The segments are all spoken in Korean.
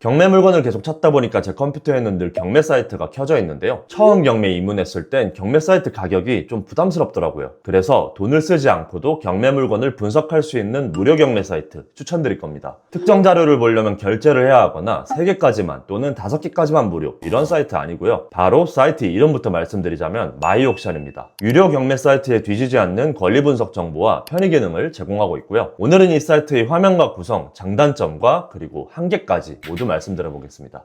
경매 물건을 계속 찾다 보니까 제 컴퓨터에는 늘 경매 사이트가 켜져 있는데요. 처음 경매에 입문했을 땐 경매 사이트 가격이 좀 부담스럽더라고요. 그래서 돈을 쓰지 않고도 경매 물건을 분석할 수 있는 무료 경매 사이트 추천드릴 겁니다. 특정 자료를 보려면 결제를 해야 하거나 3개까지만 또는 5개까지만 무료, 이런 사이트 아니고요. 바로 사이트 이름부터 말씀드리자면 마이옥션입니다. 유료 경매 사이트에 뒤지지 않는 권리 분석 정보와 편의 기능을 제공하고 있고요. 오늘은 이 사이트의 화면과 구성, 장단점과 그리고 한계까지 모두 말씀드려 보겠습니다.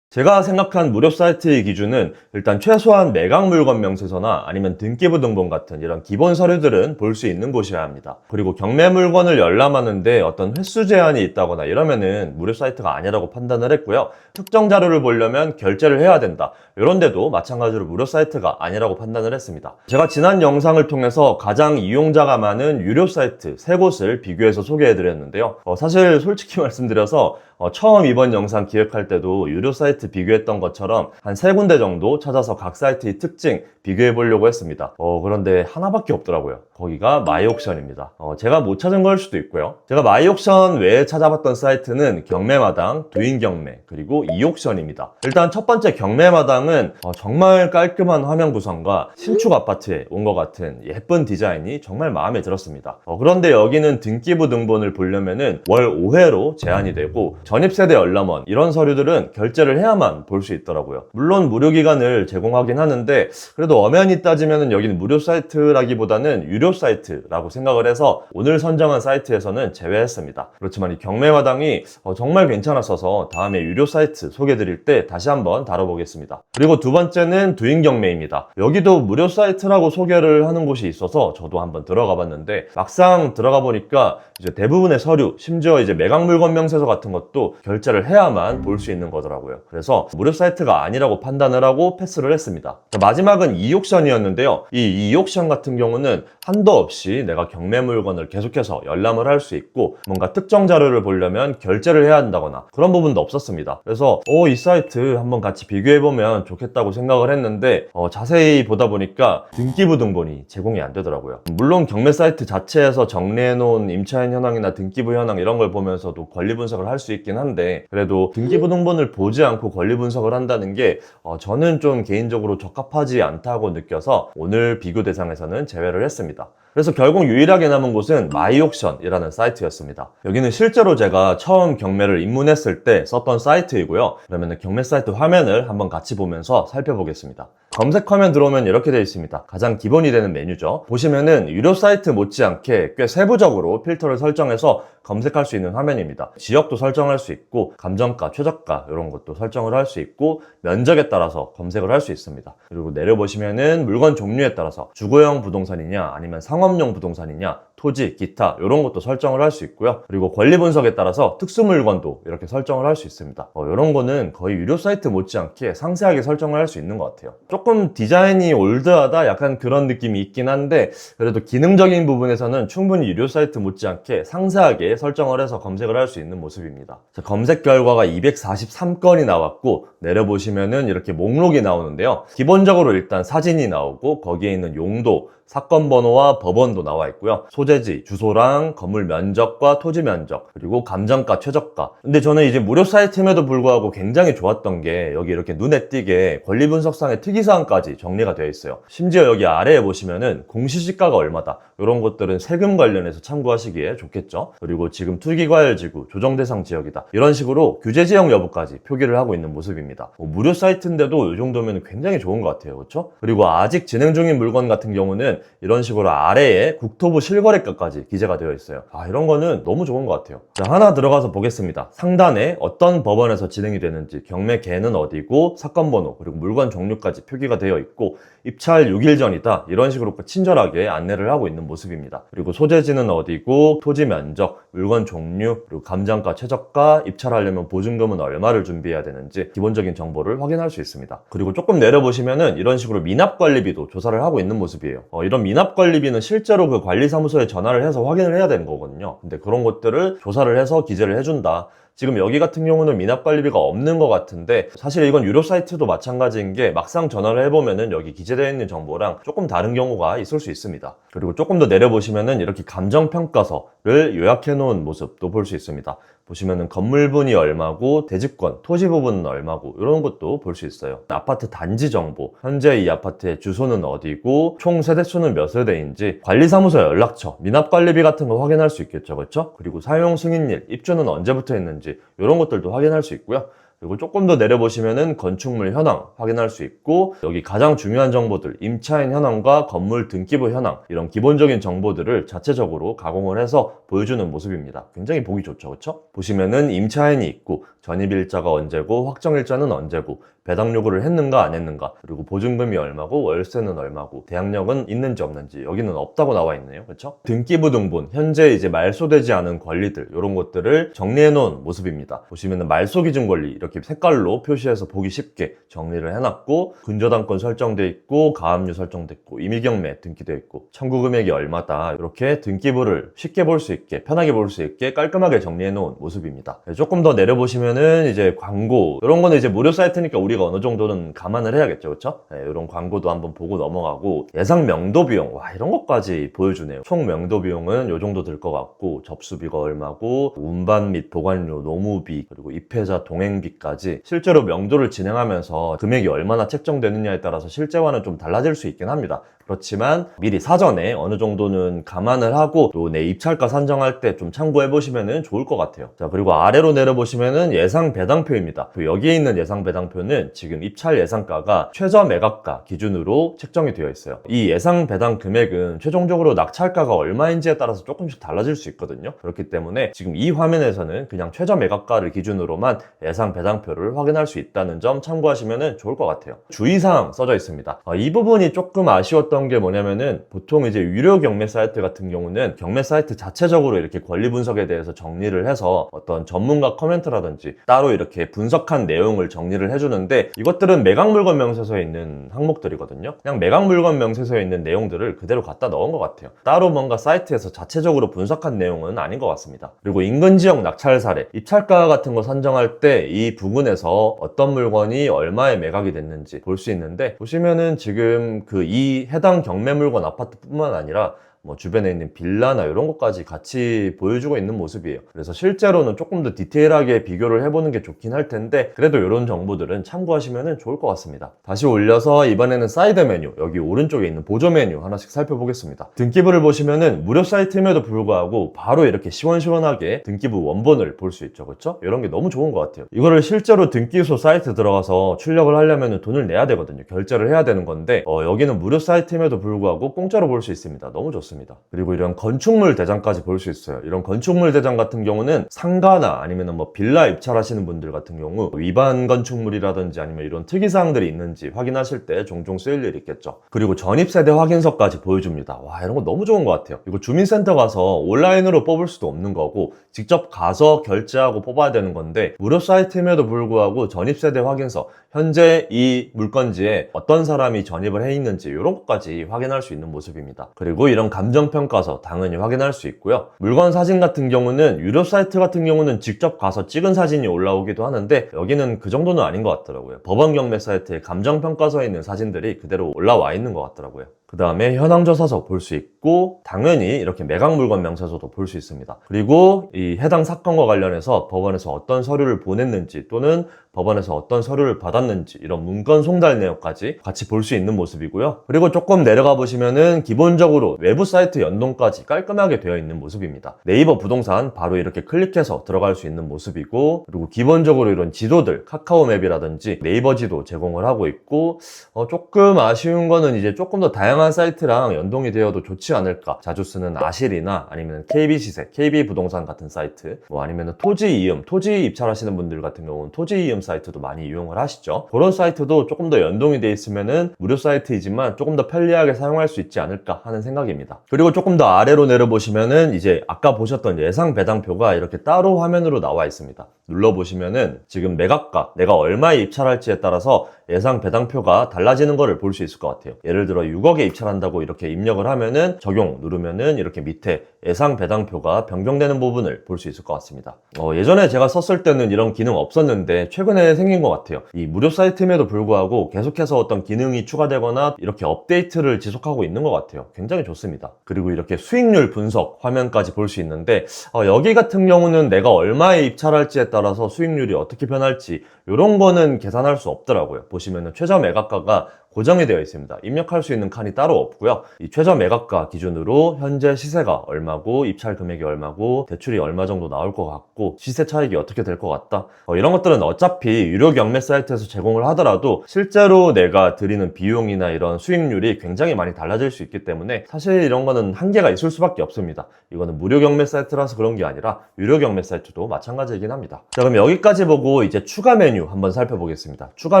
제가 생각한 무료 사이트의 기준은 일단 최소한 매각 물건 명세서나 아니면 등기부 등본 같은 이런 기본 서류들은 볼 수 있는 곳이어야 합니다. 그리고 경매 물건을 열람하는데 어떤 횟수 제한이 있다거나 이러면은 무료 사이트가 아니라고 판단을 했고요. 특정 자료를 보려면 결제를 해야 된다, 이런 데도 마찬가지로 무료 사이트가 아니라고 판단을 했습니다. 제가 지난 영상을 통해서 가장 이용자가 많은 유료 사이트 3곳을 비교해서 소개해드렸는데요. 사실 솔직히 말씀드려서 처음 이번 영상 기획할 때도 유료 사이트 비교했던 것처럼 한 3군데 정도 찾아서 각 사이트의 특징 비교해 보려고 했습니다. 그런데 하나밖에 없더라고요. 거기가 마이옥션입니다. 제가 못 찾은 걸 수도 있고요. 제가 마이옥션 외에 찾아봤던 사이트는 경매마당, 두인경매, 그리고 이옥션입니다. 일단 첫 번째 경매마당은 정말 깔끔한 화면 구성과 신축 아파트에 온 것 같은 예쁜 디자인이 정말 마음에 들었습니다. 그런데 여기는 등기부 등본을 보려면은 월 5회로 제한이 되고 전입세대 열람원 이런 서류들은 결제를 해야만 볼 수 있더라고요. 물론 무료 기간을 제공하긴 하는데 그래도 엄연히 따지면 여기는 무료 사이트라기보다는 유료 사이트라고 생각을 해서 오늘 선정한 사이트에서는 제외했습니다. 그렇지만 이 경매마당이 정말 괜찮았어서 다음에 유료 사이트 소개드릴 때 다시 한번 다뤄보겠습니다. 그리고 두 번째는 두인경매입니다. 여기도 무료 사이트라고 소개를 하는 곳이 있어서 저도 한번 들어가 봤는데 막상 들어가 보니까 이제 대부분의 서류, 심지어 이제 매각 물건 명세서 같은 것도 결제를 해야만 볼 수 있는 거더라고요. 그래서 무료 사이트가 아니라고 판단을 하고 패스를 했습니다. 마지막은 이옥션이었는데요. 이 이옥션 같은 경우는 한도 없이 내가 경매 물건을 계속해서 열람을 할 수 있고 뭔가 특정 자료를 보려면 결제를 해야 한다거나 그런 부분도 없었습니다. 그래서 이 사이트 한번 같이 비교해보면 좋겠다고 생각을 했는데 자세히 보다 보니까 등기부 등본이 제공이 안 되더라고요. 물론 경매 사이트 자체에서 정리해놓은 임차인 현황이나 등기부 현황 이런 걸 보면서도 권리 분석을 할 수 있긴 한데 그래도 등기부 등본을 보지 않고 권리 분석을 한다는 게 저는 좀 개인적으로 적합하지 않다고 느껴서 오늘 비교 대상에서는 제외를 했습니다. 그래서 결국 유일하게 남은 곳은 마이옥션이라는 사이트였습니다. 여기는 실제로 제가 처음 경매를 입문했을 때 썼던 사이트이고요. 그러면 경매 사이트 화면을 한번 같이 보면서 살펴보겠습니다. 검색 화면 들어오면 이렇게 되어 있습니다. 가장 기본이 되는 메뉴죠. 보시면은 유료 사이트 못지않게 꽤 세부적으로 필터를 설정해서 검색할 수 있는 화면입니다. 지역도 설정할 수 있고 감정가, 최저가 이런 것도 설정을 할 수 있고 면적에 따라서 검색을 할 수 있습니다. 그리고 내려보시면은 물건 종류에 따라서 주거용 부동산이냐 아니면 상업용 부동산이냐 토지, 기타 이런 것도 설정을 할 수 있고요. 그리고 권리 분석에 따라서 특수 물건도 이렇게 설정을 할 수 있습니다. 이런 거는 거의 유료 사이트 못지않게 상세하게 설정을 할 수 있는 것 같아요. 조금 디자인이 올드하다 약간 그런 느낌이 있긴 한데 그래도 기능적인 부분에서는 충분히 유료 사이트 못지않게 상세하게 설정을 해서 검색을 할 수 있는 모습입니다. 자, 검색 결과가 243건이 나왔고 내려보시면은 이렇게 목록이 나오는데요. 기본적으로 일단 사진이 나오고 거기에 있는 용도, 사건 번호와 법원도 나와 있고요. 소재지, 주소랑 건물 면적과 토지 면적, 그리고 감정가, 최저가. 근데 저는 이제 무료 사이트임에도 불구하고 굉장히 좋았던 게 여기 이렇게 눈에 띄게 권리 분석상의 특이사항까지 정리가 되어 있어요. 심지어 여기 아래에 보시면은 공시지가가 얼마다 이런 것들은 세금 관련해서 참고하시기에 좋겠죠. 그리고 지금 투기과열지구, 조정대상 지역이다 이런 식으로 규제지역 여부까지 표기를 하고 있는 모습입니다. 무료 사이트인데도 이 정도면 굉장히 좋은 것 같아요. 그렇죠? 그리고 아직 진행 중인 물건 같은 경우는 이런 식으로 아래에 국토부 실거래가까지 기재가 되어 있어요. 이런 거는 너무 좋은 것 같아요. 자, 하나 들어가서 보겠습니다. 상단에 어떤 법원에서 진행이 되는지, 경매계는 어디고, 사건 번호, 그리고 물건 종류까지 표기가 되어 있고 입찰 6일 전이다 이런 식으로 친절하게 안내를 하고 있는 모습입니다. 그리고 소재지는 어디고, 토지 면적, 물건 종류, 그리고 감정가, 최저가, 입찰하려면 보증금은 얼마를 준비해야 되는지 기본적인 정보를 확인할 수 있습니다. 그리고 조금 내려보시면은 이런 식으로 미납관리비도 조사를 하고 있는 모습이에요. 이런 미납관리비는 실제로 그 관리사무소에 전화를 해서 확인을 해야 되는 거거든요. 근데 그런 것들을 조사를 해서 기재를 해준다. 지금 여기 같은 경우는 미납관리비가 없는 것 같은데 사실 이건 유료 사이트도 마찬가지인 게 막상 전화를 해보면은 여기 기재되어 있는 정보랑 조금 다른 경우가 있을 수 있습니다. 그리고 조금 더 내려보시면은 이렇게 감정평가서를 요약해 놓은 모습도 볼 수 있습니다. 보시면은 건물분이 얼마고 대지권, 토지 부분은 얼마고 이런 것도 볼 수 있어요. 아파트 단지 정보, 현재 이 아파트의 주소는 어디고 총 세대수는 몇 세대인지, 관리사무소 연락처, 미납관리비 같은 거 확인할 수 있겠죠. 그렇죠? 그리고 사용 승인일, 입주는 언제부터 했는지 이런 것들도 확인할 수 있고요. 그리고 조금 더 내려보시면은 건축물 현황 확인할 수 있고, 여기 가장 중요한 정보들, 임차인 현황과 건물 등기부 현황, 이런 기본적인 정보들을 자체적으로 가공을 해서 보여주는 모습입니다. 굉장히 보기 좋죠, 그렇죠? 보시면은 임차인이 있고, 전입일자가 언제고, 확정일자는 언제고, 배당 요구를 했는가 안 했는가, 그리고 보증금이 얼마고 월세는 얼마고, 대항력은 있는지 없는지, 여기는 없다고 나와 있네요. 그렇죠? 등기부 등본, 현재 이제 말소되지 않은 권리들, 이런 것들을 정리해 놓은 모습입니다. 보시면은 말소 기준 권리 이렇게 색깔로 표시해서 보기 쉽게 정리를 해놨고, 근저당권 설정돼 있고, 가압류 설정돼 있고, 임의경매 등기돼 있고, 청구 금액이 얼마다, 이렇게 등기부를 쉽게 볼 수 있게, 편하게 볼 수 있게 깔끔하게 정리해 놓은 모습입니다. 조금 더 내려보시면은 이제 광고, 이런 거는 이제 무료 사이트니까 우리가 어느 정도는 감안을 해야겠죠, 그렇죠? 네, 이런 광고도 한번 보고 넘어가고, 예상 명도 비용, 와, 이런 것까지 보여주네요. 총 명도 비용은 요 정도 들 것 같고, 접수비가 얼마고, 운반 및 보관료, 노무비, 그리고 입회자 동행비까지 실제로 명도를 진행하면서 금액이 얼마나 책정되느냐에 따라서 실제와는 좀 달라질 수 있긴 합니다. 그렇지만 미리 사전에 어느 정도는 감안을 하고 또 내 입찰가 산정할 때 좀 참고해 보시면 좋을 것 같아요. 자, 그리고 아래로 내려보시면은 예상 배당표입니다. 여기에 있는 예상 배당표는 지금 입찰 예상가가 최저 매각가 기준으로 책정이 되어 있어요. 이 예상 배당 금액은 최종적으로 낙찰가가 얼마인지에 따라서 조금씩 달라질 수 있거든요. 그렇기 때문에 지금 이 화면에서는 그냥 최저 매각가를 기준으로만 예상 배당표를 확인할 수 있다는 점 참고하시면 좋을 것 같아요. 주의사항 써져 있습니다. 이 부분이 조금 아쉬웠던 게 뭐냐면은, 보통 이제 유료 경매 사이트 같은 경우는 경매 사이트 자체적으로 이렇게 권리 분석에 대해서 정리를 해서 어떤 전문가 코멘트라든지 따로 이렇게 분석한 내용을 정리를 해주는데, 이것들은 매각물건 명세서에 있는 항목들이거든요. 그냥 매각물건 명세서에 있는 내용들을 그대로 갖다 넣은 것 같아요. 따로 뭔가 사이트에서 자체적으로 분석한 내용은 아닌 것 같습니다. 그리고 인근 지역 낙찰 사례, 입찰가 같은 거 선정할 때 이 부분에서 어떤 물건이 얼마에 매각이 됐는지 볼 수 있는데, 보시면은 지금 이 해당 경매 물건 아파트뿐만 아니라 뭐 주변에 있는 빌라나 이런 것까지 같이 보여주고 있는 모습이에요. 그래서 실제로는 조금 더 디테일하게 비교를 해보는 게 좋긴 할 텐데, 그래도 이런 정보들은 참고하시면 좋을 것 같습니다. 다시 올려서 이번에는 사이드 메뉴, 여기 오른쪽에 있는 보조 메뉴 하나씩 살펴보겠습니다. 등기부를 보시면은 무료 사이트임에도 불구하고 바로 이렇게 시원시원하게 등기부 원본을 볼 수 있죠, 그렇죠? 이런 게 너무 좋은 것 같아요. 이거를 실제로 등기소 사이트 들어가서 출력을 하려면 돈을 내야 되거든요. 결제를 해야 되는 건데, 여기는 무료 사이트임에도 불구하고 공짜로 볼 수 있습니다. 너무 좋습니다. 그리고 이런 건축물 대장까지 볼 수 있어요. 이런 건축물 대장 같은 경우는 상가나 아니면 뭐 빌라 입찰하시는 분들 같은 경우 위반 건축물이라든지 아니면 이런 특이사항들이 있는지 확인하실 때 종종 쓰일 일이 있겠죠. 그리고 전입세대 확인서까지 보여줍니다. 와, 이런 거 너무 좋은 것 같아요. 이거 주민센터 가서 온라인으로 뽑을 수도 없는 거고 직접 가서 결제하고 뽑아야 되는 건데, 무료 사이트임에도 불구하고 전입세대 확인서, 현재 이 물건지에 어떤 사람이 전입을 해 있는지 이런 것까지 확인할 수 있는 모습입니다. 그리고 이런 감정평가서 당연히 확인할 수 있고요. 물건 사진 같은 경우는 유료 사이트 같은 경우는 직접 가서 찍은 사진이 올라오기도 하는데, 여기는 그 정도는 아닌 것 같더라고요. 법원 경매 사이트에 감정평가서에 있는 사진들이 그대로 올라와 있는 것 같더라고요. 그 다음에 현황조사서 볼 수 있고, 당연히 이렇게 매각물건 명세서도 볼 수 있습니다. 그리고 이 해당 사건과 관련해서 법원에서 어떤 서류를 보냈는지, 또는 법원에서 어떤 서류를 받았는지, 이런 문건 송달 내역까지 같이 볼 수 있는 모습이고요. 그리고 조금 내려가 보시면은 기본적으로 외부 사이트 연동까지 깔끔하게 되어 있는 모습입니다. 네이버 부동산 바로 이렇게 클릭해서 들어갈 수 있는 모습이고, 그리고 기본적으로 이런 지도들, 카카오맵이라든지 네이버 지도 제공을 하고 있고, 조금 아쉬운 거는 이제 조금 더 다양한 사이트랑 연동이 되어도 좋지 않을까. 자주 쓰는 아실이나 아니면 KB시세, KB부동산 같은 사이트, 뭐 아니면 토지이음, 토지 입찰하시는 분들 같은 경우는 토지이음 사이트도 많이 이용을 하시죠. 그런 사이트도 조금 더 연동이 돼 있으면은 무료 사이트이지만 조금 더 편리하게 사용할 수 있지 않을까 하는 생각입니다. 그리고 조금 더 아래로 내려보시면은 이제 아까 보셨던 예상 배당표가 이렇게 따로 화면으로 나와 있습니다. 눌러보시면은 지금 매각가, 내가 얼마에 입찰할지에 따라서 예상 배당표가 달라지는 거를 볼 수 있을 것 같아요. 예를 들어 6억에 입찰한다고 이렇게 입력을 하면은 적용 누르면은 이렇게 밑에 예상 배당표가 변경되는 부분을 볼 수 있을 것 같습니다. 예전에 제가 썼을 때는 이런 기능 없었는데 최근에 생긴 것 같아요. 이 무료 사이트임에도 불구하고 계속해서 어떤 기능이 추가되거나 이렇게 업데이트를 지속하고 있는 것 같아요. 굉장히 좋습니다. 그리고 이렇게 수익률 분석 화면까지 볼 수 있는데 여기 같은 경우는 내가 얼마에 입찰할지에 따라서 수익률이 어떻게 변할지 이런 거는 계산할 수 없더라고요. 보시면은 최저 매각가가 고정이 되어 있습니다. 입력할 수 있는 칸이 따로 없고요. 이 최저 매각가 기준으로 현재 시세가 얼마고 입찰 금액이 얼마고 대출이 얼마 정도 나올 것 같고 시세 차익이 어떻게 될 것 같다. 이런 것들은 어차피 유료 경매 사이트에서 제공을 하더라도 실제로 내가 드리는 비용이나 이런 수익률이 굉장히 많이 달라질 수 있기 때문에 사실 이런 거는 한계가 있을 수밖에 없습니다. 이거는 무료 경매 사이트라서 그런 게 아니라 유료 경매 사이트도 마찬가지이긴 합니다. 자, 그럼 여기까지 보고 이제 추가 메뉴 한번 살펴보겠습니다. 추가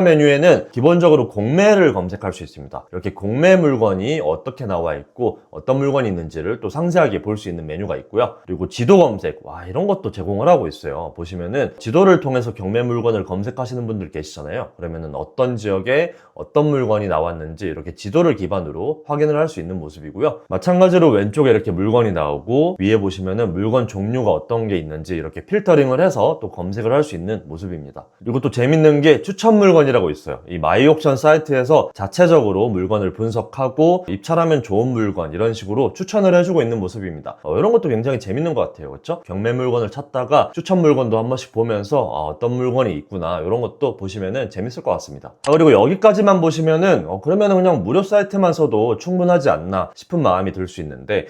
메뉴에는 기본적으로 공매를 검색할 수 있습니다. 이렇게 공매 물건이 어떻게 나와 있고 어떤 물건이 있는지를 또 상세하게 볼 수 있는 메뉴가 있고요. 그리고 지도 검색, 이런 것도 제공을 하고 있어요. 보시면은 지도를 통해서 경매 물건을 검색하시는 분들 계시잖아요. 그러면은 어떤 지역에 어떤 물건이 나왔는지 이렇게 지도를 기반으로 확인을 할 수 있는 모습이고요. 마찬가지로 왼쪽에 이렇게 물건이 나오고 위에 보시면은 물건 종류가 어떤 게 있는지 이렇게 필터링을 해서 또 검색을 할 수 있는 모습입니다. 그리고 또 재밌는 게 추천 물건이라고 있어요. 이 마이옥션 사이트에서 자체적으로 물건을 분석하고 입찰하면 좋은 물건 이런 식으로 추천을 해주고 있는 모습입니다. 이런 것도 굉장히 재밌는 것 같아요. 그렇죠? 경매 물건을 찾다가 추천 물건도 한 번씩 보면서 어떤 물건이 있구나 이런 것도 보시면은 재밌을 것 같습니다. 그리고 여기까지만 보시면은 그러면은 그냥 무료 사이트만 써도 충분하지 않나 싶은 마음이 들 수 있는데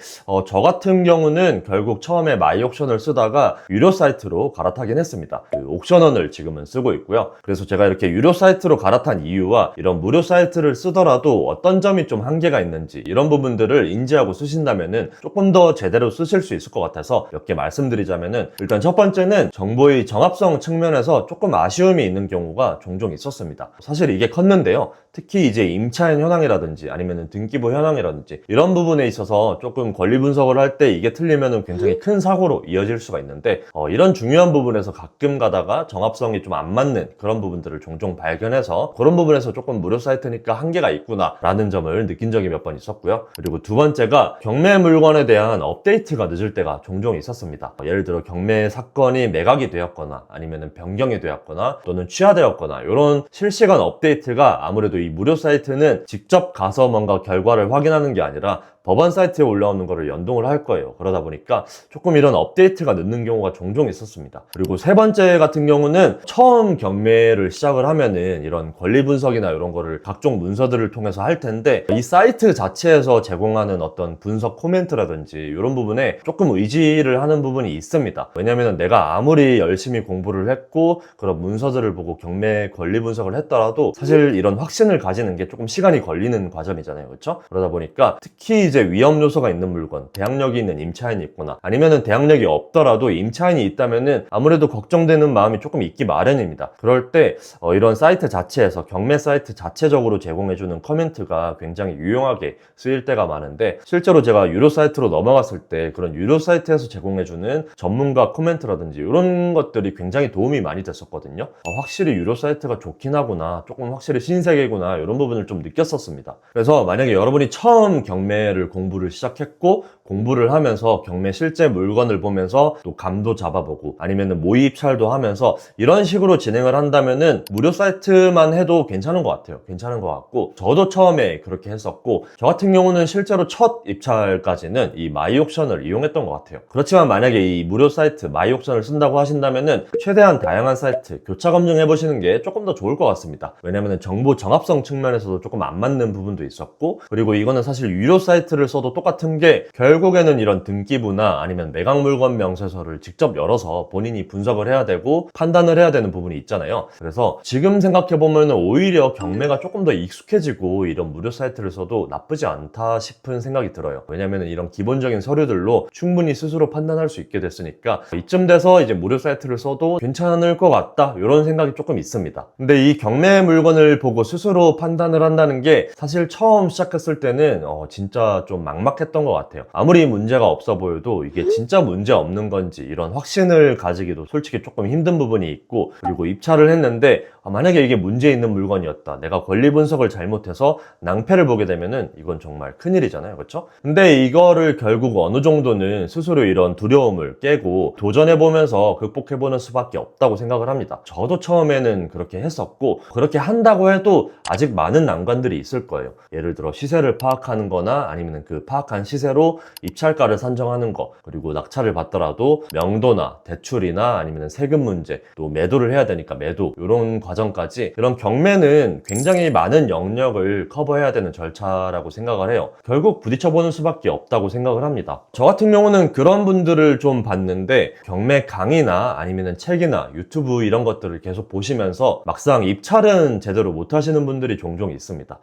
저 같은 경우는 결국 처음에 마이옥션을 쓰다가 유료 사이트로 갈아타긴 했습니다. 그 옥션원을 지금은 쓰고 있고요. 그래서 제가 이렇게 유료 사이트로 갈아탄 이유와 이런 무료 사이트를 쓰더라도 어떤 점이 좀 한계가 있는지 이런 부분들을 인지하고 쓰신다면은 조금 더 제대로 쓰실 수 있을 것 같아서 몇 개 말씀드리자면은 일단 첫 번째는 정보의 정합성 측면에서 조금 아쉬움이 있는 경우가 종종 있었습니다. 사실 이게 컸는데요. 특히 이제 임차인 현황이라든지 아니면은 등기부 현황이라든지 이런 부분에 있어서 조금 권리 분석을 할 때 이게 틀리면은 굉장히 큰 사고로 이어질 수가 있는데 이런 중요한 부분에서 가끔 가다가 정합성이 좀 안 맞는 그런 부분들을 종종 발견해서 그런 부분에서 조금 무료 사이트니까 한계가 있구나 라는 점을 느낀 적이 몇 번 있었고요. 그리고 두 번째가 경매 물건에 대한 업데이트가 늦을 때가 종종 있었습니다. 예를 들어 경매 사건이 매각이 되었거나 아니면 변경이 되었거나 또는 취하되었거나 이런 실시간 업데이트가 아무래도 이 무료 사이트는 직접 가서 뭔가 결과를 확인하는 게 아니라 법원 사이트에 올라오는 거를 연동을 할 거예요. 그러다 보니까 조금 이런 업데이트가 늦는 경우가 종종 있었습니다. 그리고 세 번째 같은 경우는 처음 경매를 시작을 하면은 이런 권리 분석이나 이런 거를 각종 문서들을 통해서 할 텐데 이 사이트 자체에서 제공하는 어떤 분석 코멘트라든지 이런 부분에 조금 의지를 하는 부분이 있습니다. 왜냐면은 내가 아무리 열심히 공부를 했고 그런 문서들을 보고 경매 권리 분석을 했더라도 사실 이런 확신을 가지는 게 조금 시간이 걸리는 과정이잖아요. 그렇죠? 그러다 보니까 특히 이제 위험 요소가 있는 물건, 대항력이 있는 임차인이 있거나 아니면은 대항력이 없더라도 임차인이 있다면은 아무래도 걱정되는 마음이 조금 있기 마련입니다. 그럴 때 이런 사이트 자체에서 경매 사이트 자체적으로 제공해주는 커멘트가 굉장히 유용하게 쓰일 때가 많은데 실제로 제가 유료 사이트로 넘어갔을 때 그런 유료 사이트에서 제공해주는 전문가 코멘트라든지 이런 것들이 굉장히 도움이 많이 됐었거든요. 확실히 유료 사이트가 좋긴 하구나, 조금 확실히 신세계구나 이런 부분을 좀 느꼈었습니다. 그래서 만약에 여러분이 처음 경매를 공부를 시작했고 공부를 하면서 경매 실제 물건을 보면서 또 감도 잡아보고 아니면은 모의 입찰도 하면서 이런 식으로 진행을 한다면은 무료 사이트만 해도 괜찮은 것 같아요. 괜찮은 것 같고 저도 처음에 그렇게 했었고 저 같은 경우는 실제로 첫 입찰까지는 이 마이옥션을 이용했던 것 같아요. 그렇지만 만약에 이 무료 사이트 마이옥션을 쓴다고 하신다면은 최대한 다양한 사이트 교차 검증해 보시는 게 조금 더 좋을 것 같습니다. 왜냐면은 정보 정합성 측면에서도 조금 안 맞는 부분도 있었고 그리고 이거는 사실 유료 사이트를 써도 똑같은 게 결국에는 이런 등기부나 아니면 매각 물건 명세서를 직접 열어서 본인이 분석을 해야 되고 판단을 해야 되는 부분이 있잖아요. 그래서 지금 생각해보면 오히려 경매가 조금 더 익숙해지고 이런 무료 사이트를 써도 나쁘지 않다 싶은 생각이 들어요. 왜냐면 이런 기본적인 서류들로 충분히 스스로 판단할 수 있게 됐으니까 이쯤 돼서 이제 무료 사이트를 써도 괜찮을 것 같다 이런 생각이 조금 있습니다. 근데 이 경매 물건을 보고 스스로 판단을 한다는 게 사실 처음 시작했을 때는 진짜 좀 막막했던 것 같아요. 아무리 문제가 없어 보여도 이게 진짜 문제 없는 건지 이런 확신을 가지기도 솔직히 조금 힘든 부분이 있고 그리고 입찰을 했는데 만약에 이게 문제 있는 물건이었다, 내가 권리 분석을 잘못해서 낭패를 보게 되면은 이건 정말 큰일이잖아요, 그렇죠? 근데 이거를 결국 어느 정도는 스스로 이런 두려움을 깨고 도전해보면서 극복해보는 수밖에 없다고 생각을 합니다. 저도 처음에는 그렇게 했었고, 그렇게 한다고 해도 아직 많은 난관들이 있을 거예요. 예를 들어 시세를 파악하는 거나 아니면 그 파악한 시세로 입찰가를 산정하는 거, 그리고 낙찰을 받더라도 명도나 대출이나 아니면 세금 문제, 또 매도를 해야 되니까 매도, 이런 과정까지, 이런 경매는 굉장히 많은 영역을 커버해야 되는 절차라고 생각을 해요. 결국 부딪혀보는 수밖에 없다고 생각을 합니다. 저 같은 경우는 그런 분들을 좀 봤는데, 경매 강의나 아니면 책이나 유튜브 이런 것들을 계속 보시면서 막상 입찰은 제대로 못 하시는 분들이 종종 있습니다.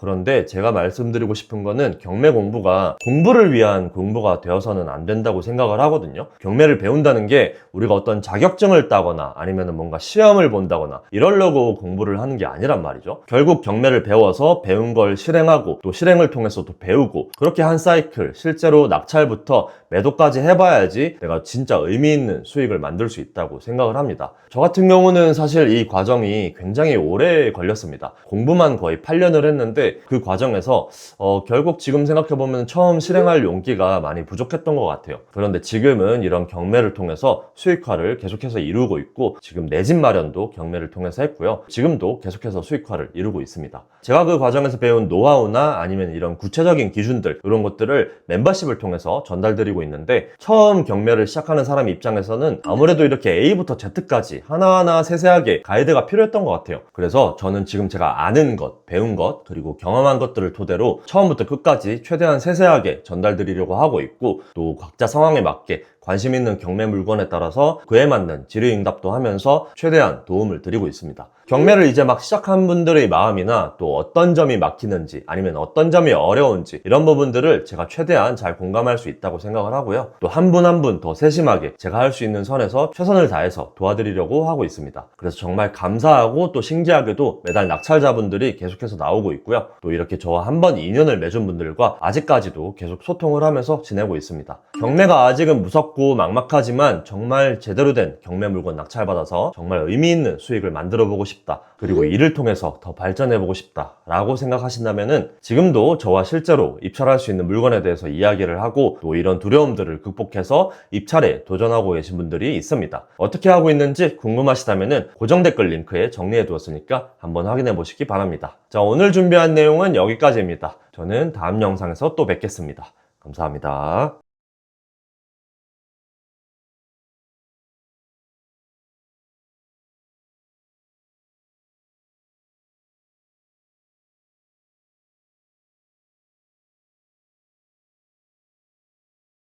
그런데 제가 말씀드리고 싶은 거는 경매 공부가 공부를 위한 공부가 되어서는 안 된다고 생각을 하거든요. 경매를 배운다는 게 우리가 어떤 자격증을 따거나 아니면 뭔가 시험을 본다거나 이러려고 공부를 하는 게 아니란 말이죠. 결국 경매를 배워서 배운 걸 실행하고, 또 실행을 통해서 또 배우고, 그렇게 한 사이클, 실제로 낙찰부터 매도까지 해봐야지 내가 진짜 의미 있는 수익을 만들 수 있다고 생각을 합니다. 저 같은 경우는 사실 이 과정이 굉장히 오래 걸렸습니다. 공부만 거의 8년을 했는데, 그 과정에서 결국 지금 생각해보면 처음 실행할 용기가 많이 부족했던 것 같아요. 그런데 지금은 이런 경매를 통해서 수익화를 계속해서 이루고 있고, 지금 내 집 마련도 경매를 통해서 했고요. 지금도 계속해서 수익화를 이루고 있습니다. 제가 그 과정에서 배운 노하우나 아니면 이런 구체적인 기준들, 이런 것들을 멤버십을 통해서 전달드리고 있는데, 처음 경매를 시작하는 사람 입장에서는 아무래도 이렇게 A부터 Z까지 하나하나 세세하게 가이드가 필요했던 것 같아요. 그래서 저는 지금 제가 아는 것, 배운 것, 그리고 경험한 것들을 토대로 처음부터 끝까지 최대한 세세하게 전달드리려고 하고 있고, 또 각자 상황에 맞게 관심 있는 경매 물건에 따라서 그에 맞는 질의응답도 하면서 최대한 도움을 드리고 있습니다. 경매를 이제 막 시작한 분들의 마음이나 또 어떤 점이 막히는지 아니면 어떤 점이 어려운지, 이런 부분들을 제가 최대한 잘 공감할 수 있다고 생각을 하고요. 또 한 분 한 분 더 세심하게 제가 할 수 있는 선에서 최선을 다해서 도와드리려고 하고 있습니다. 그래서 정말 감사하고 또 신기하게도 매달 낙찰자분들이 계속해서 나오고 있고요. 또 이렇게 저와 한 번 인연을 맺은 분들과 아직까지도 계속 소통을 하면서 지내고 있습니다. 경매가 아직은 무섭고 막막하지만 정말 제대로 된 경매 물건 낙찰받아서 정말 의미 있는 수익을 만들어 보고 싶다, 그리고 이를 통해서 더 발전해 보고 싶다 라고 생각하신다면은 지금도 저와 실제로 입찰할 수 있는 물건에 대해서 이야기를 하고, 또 이런 두려움들을 극복해서 입찰에 도전하고 계신 분들이 있습니다. 어떻게 하고 있는지 궁금하시다면은 고정 댓글 링크에 정리해 두었으니까 한번 확인해 보시기 바랍니다. 자, 오늘 준비한 내용은 여기까지입니다. 저는 다음 영상에서 또 뵙겠습니다. 감사합니다.